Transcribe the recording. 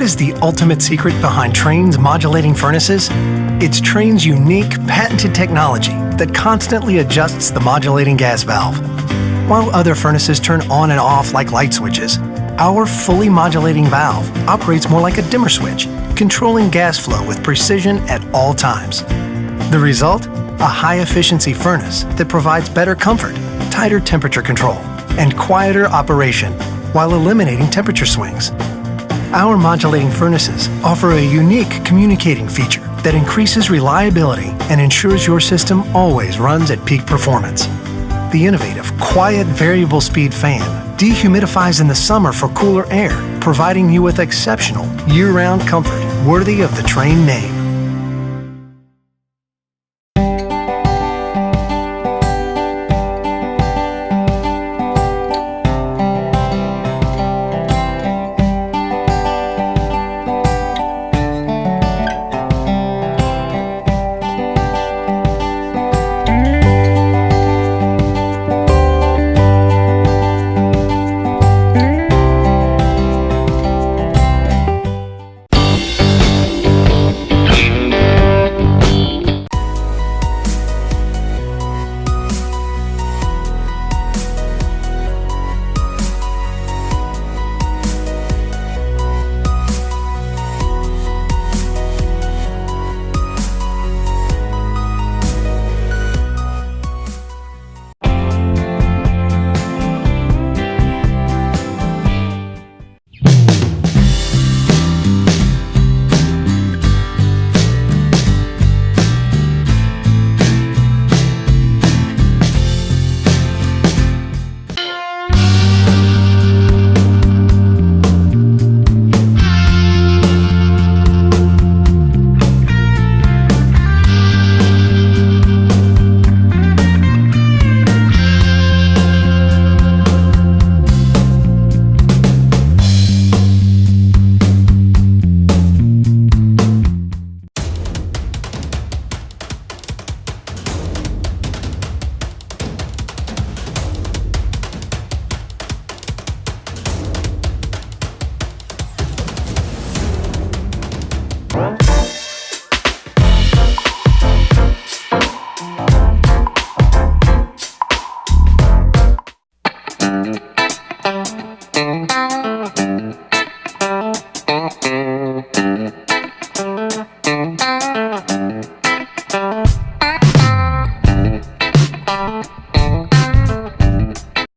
is the ultimate secret behind Trane's modulating furnaces? It's Trane's unique, patented technology that constantly adjusts the modulating gas valve. While other furnaces turn on and off like light switches, our fully modulating valve operates more like a dimmer switch, controlling gas flow with precision at all times. The result? A high-efficiency furnace that provides better comfort, tighter temperature control, and quieter operation while eliminating temperature swings. Our modulating furnaces offer a unique communicating feature that increases reliability and ensures your system always runs at peak performance. The innovative, quiet, variable speed fan dehumidifies in the summer for cooler air, providing you with exceptional, year-round comfort worthy of the Trane name.